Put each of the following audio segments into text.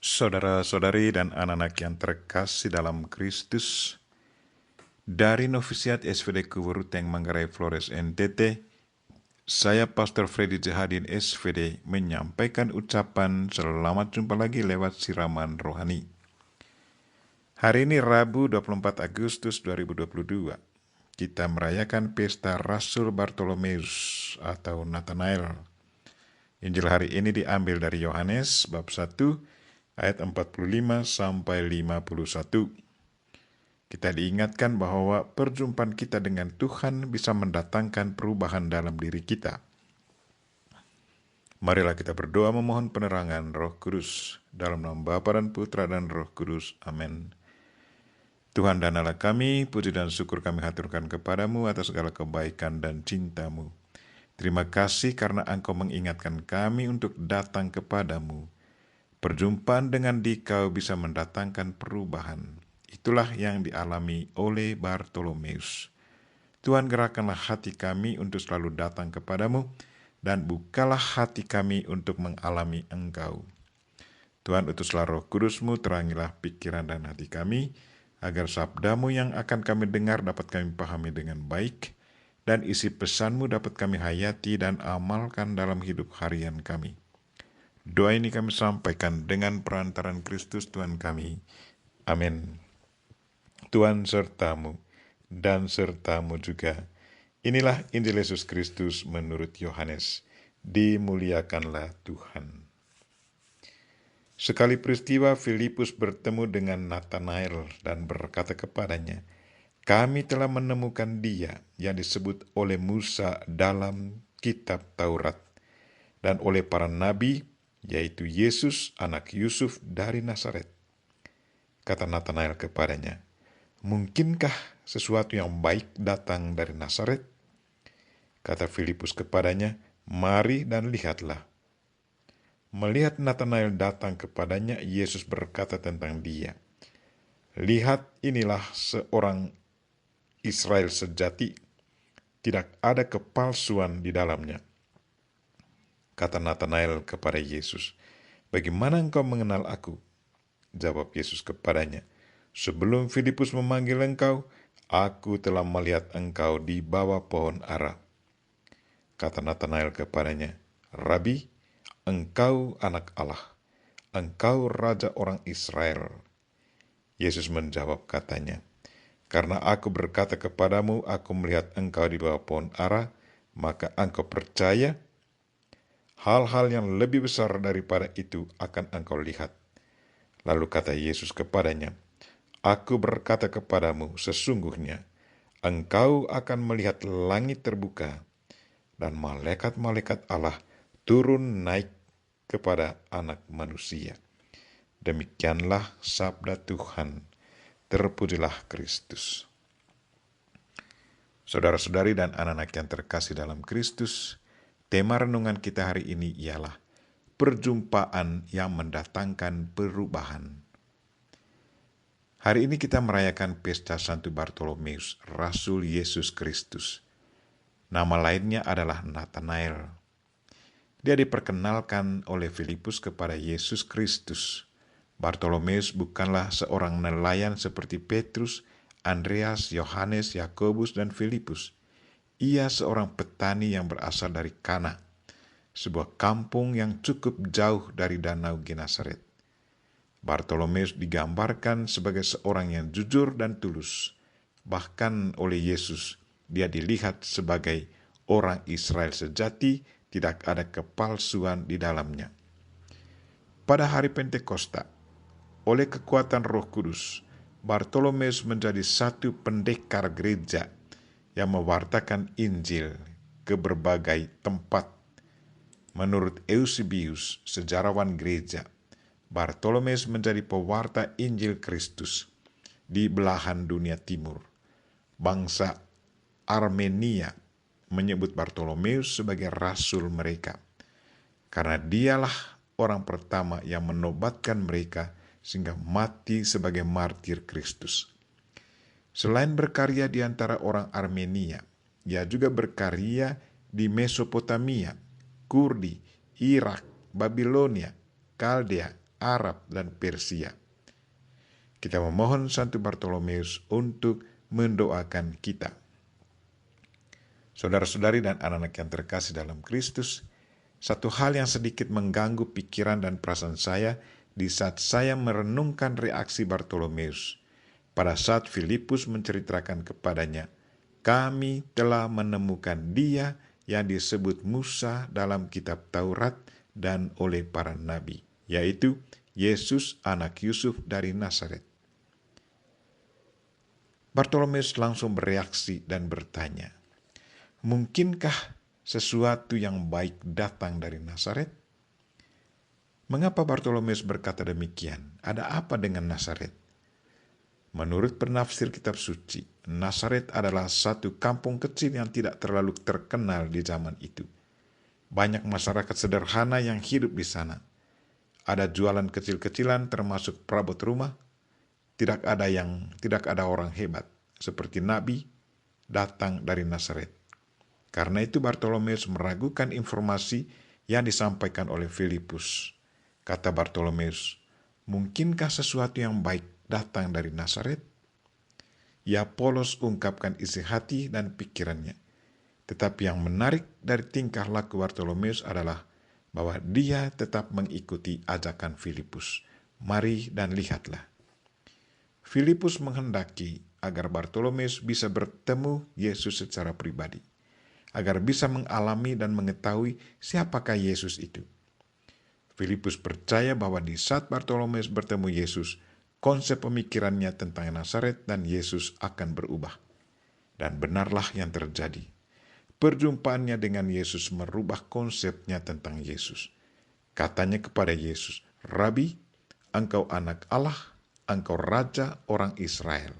Saudara-saudari dan anak-anak yang terkasih dalam Kristus, dari Novisiat SVD Kuburuteng Manggarai Flores NTT, saya Pastor Freddy Jahadin SVD menyampaikan ucapan selamat jumpa lagi lewat siraman rohani. Hari ini Rabu 24 Agustus 2022, kita merayakan pesta Rasul Bartolomeus atau Nathanael. Injil hari ini diambil dari Yohanes bab 1 ayat 45 sampai 51. Kita diingatkan bahwa perjumpaan kita dengan Tuhan bisa mendatangkan perubahan dalam diri kita. Marilah kita berdoa memohon penerangan Roh Kudus dalam nama Bapa dan Putra dan Roh Kudus. Amin. Tuhan dan Allah kami, puji dan syukur kami haturkan kepadamu atas segala kebaikan dan cintamu. Terima kasih karena Engkau mengingatkan kami untuk datang kepadamu. Perjumpaan dengan Dikau bisa mendatangkan perubahan. Itulah yang dialami oleh Bartolomeus. Tuhan, gerakkanlah hati kami untuk selalu datang kepadamu, dan bukalah hati kami untuk mengalami Engkau. Tuhan, utuslah Roh Kudus-Mu, terangilah pikiran dan hati kami, agar sabda-Mu yang akan kami dengar dapat kami pahami dengan baik, dan isi pesan-Mu dapat kami hayati dan amalkan dalam hidup harian kami. Doa ini kami sampaikan dengan perantaran Kristus Tuhan kami. Amin. Tuhan sertamu dan sertamu juga. Inilah Injil Yesus Kristus menurut Yohanes. Dimuliakanlah Tuhan. Sekali peristiwa Filipus bertemu dengan Nathanael dan berkata kepadanya, "Kami telah menemukan Dia yang disebut oleh Musa dalam kitab Taurat dan oleh para nabi, yaitu Yesus anak Yusuf dari Nazaret." Kata Nathanael kepadanya, "Mungkinkah sesuatu yang baik datang dari Nazaret?" Kata Filipus kepadanya, "Mari dan lihatlah." Melihat Nathanael datang kepadanya, Yesus berkata tentang dia, "Lihat, inilah seorang Israel sejati, tidak ada kepalsuan di dalamnya." Kata Nathanael kepada Yesus, "Bagaimana engkau mengenal aku?" Jawab Yesus kepadanya, "Sebelum Filipus memanggil engkau, aku telah melihat engkau di bawah pohon ara." Kata Nathanael kepadanya, "Rabi, engkau anak Allah, engkau raja orang Israel." Yesus menjawab katanya, "Karena aku berkata kepadamu, aku melihat engkau di bawah pohon ara, maka engkau percaya. Hal-hal yang lebih besar daripada itu akan engkau lihat." Lalu kata Yesus kepadanya, "Aku berkata kepadamu, sesungguhnya engkau akan melihat langit terbuka dan malaikat-malaikat Allah turun naik kepada Anak Manusia." Demikianlah sabda Tuhan. Terpujilah Kristus. Saudara-saudari dan anak-anak yang terkasih dalam Kristus, tema renungan kita hari ini ialah perjumpaan yang mendatangkan perubahan. Hari ini kita merayakan pesta Santo Bartolomeus, Rasul Yesus Kristus. Nama lainnya adalah Nathanael. Dia diperkenalkan oleh Filipus kepada Yesus Kristus. Bartolomeus bukanlah seorang nelayan seperti Petrus, Andreas, Yohanes, Yakobus, dan Filipus. Ia seorang petani yang berasal dari Kana, sebuah kampung yang cukup jauh dari Danau Genesaret. Bartolomeus digambarkan sebagai seorang yang jujur dan tulus. Bahkan oleh Yesus, dia dilihat sebagai orang Israel sejati, tidak ada kepalsuan di dalamnya. Pada hari Pentakosta, oleh kekuatan Roh Kudus, Bartolomeus menjadi satu pendekar gereja yang mewartakan Injil ke berbagai tempat. Menurut Eusebius, sejarawan gereja, Bartolomeus menjadi pewarta Injil Kristus di belahan dunia timur. Bangsa Armenia menyebut Bartolomeus sebagai rasul mereka, karena dialah orang pertama yang menobatkan mereka sehingga mati sebagai martir Kristus. Selain berkarya di antara orang Armenia, ia juga berkarya di Mesopotamia, Kurdi, Irak, Babilonia, Kaldea, Arab dan Persia. Kita memohon Santo Bartolomeus untuk mendoakan kita. Saudara-saudari dan anak-anak yang terkasih dalam Kristus, satu hal yang sedikit mengganggu pikiran dan perasaan saya di saat saya merenungkan reaksi Bartolomeus pada saat Filipus menceritakan kepadanya, kami telah menemukan dia yang disebut Musa dalam kitab Taurat dan oleh para nabi, yaitu Yesus anak Yusuf dari Nazaret. Bartolomeus langsung bereaksi dan bertanya, mungkinkah sesuatu yang baik datang dari Nazaret? Mengapa Bartolomeus berkata demikian? Ada apa dengan Nazaret? Menurut penafsir kitab suci, Nazaret adalah satu kampung kecil yang tidak terlalu terkenal di zaman itu. Banyak masyarakat sederhana yang hidup di sana. Ada jualan kecil-kecilan termasuk perabot rumah. Tidak ada orang hebat seperti nabi datang dari Nazaret. Karena itu Bartolomeus meragukan informasi yang disampaikan oleh Filipus. Kata Bartolomeus, mungkinkah sesuatu yang baik datang dari Nazaret? Ya, polos ungkapkan isi hati dan pikirannya. Tetapi yang menarik dari tingkah laku Bartolomeus adalah bahwa dia tetap mengikuti ajakan Filipus. Mari dan lihatlah. Filipus menghendaki agar Bartolomeus bisa bertemu Yesus secara pribadi, agar bisa mengalami dan mengetahui siapakah Yesus itu. Filipus percaya bahwa di saat Bartolomeus bertemu Yesus, konsep pemikirannya tentang Nazaret dan Yesus akan berubah. Dan benarlah yang terjadi. Perjumpaannya dengan Yesus merubah konsepnya tentang Yesus. Katanya kepada Yesus, Rabi, engkau anak Allah, engkau raja orang Israel.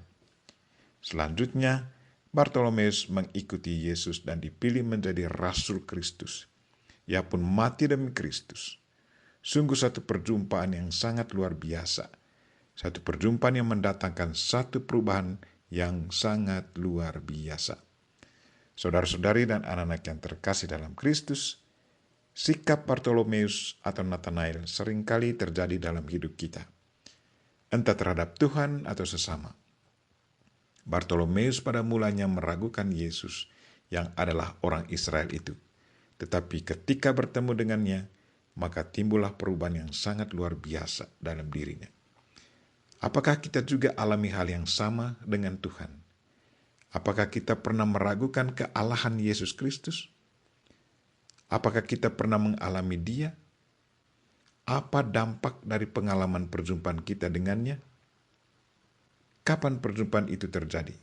Selanjutnya, Bartolomeus mengikuti Yesus dan dipilih menjadi Rasul Kristus. Ia pun mati demi Kristus. Sungguh satu perjumpaan yang sangat luar biasa. Satu perjumpaan yang mendatangkan satu perubahan yang sangat luar biasa. Saudara-saudari dan anak-anak yang terkasih dalam Kristus, sikap Bartolomeus atau Nathanael seringkali terjadi dalam hidup kita. Entah terhadap Tuhan atau sesama. Bartolomeus pada mulanya meragukan Yesus yang adalah orang Israel itu. Tetapi ketika bertemu dengannya, maka timbullah perubahan yang sangat luar biasa dalam dirinya. Apakah kita juga alami hal yang sama dengan Tuhan? Apakah kita pernah meragukan kealahan Yesus Kristus? Apakah kita pernah mengalami Dia? Apa dampak dari pengalaman perjumpaan kita dengannya? Kapan perjumpaan itu terjadi?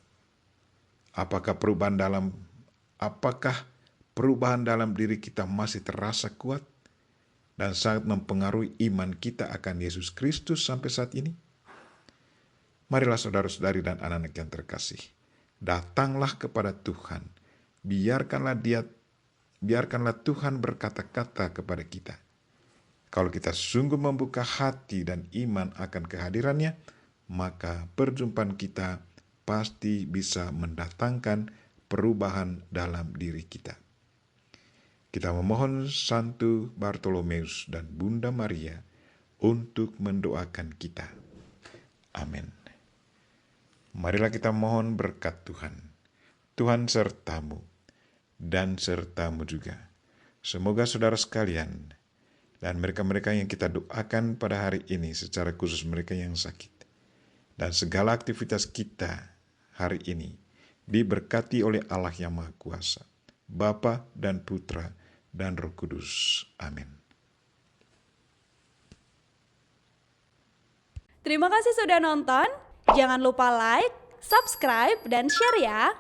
Apakah perubahan dalam diri kita masih terasa kuat dan sangat mempengaruhi iman kita akan Yesus Kristus sampai saat ini? Marilah saudara-saudari dan anak-anak yang terkasih, datanglah kepada Tuhan. Biarkanlah Tuhan berkata-kata kepada kita. Kalau kita sungguh membuka hati dan iman akan kehadirannya, maka perjumpaan kita pasti bisa mendatangkan perubahan dalam diri kita. Kita memohon Santo Bartolomeus dan Bunda Maria untuk mendoakan kita. Amin. Marilah kita mohon berkat Tuhan. Tuhan sertamu dan sertamu juga. Semoga saudara sekalian dan mereka-mereka yang kita doakan pada hari ini, secara khusus mereka yang sakit, dan segala aktivitas kita hari ini diberkati oleh Allah yang Maha Kuasa, Bapa dan Putra dan Roh Kudus. Amin. Terima kasih sudah nonton. Jangan lupa like, subscribe, dan share ya.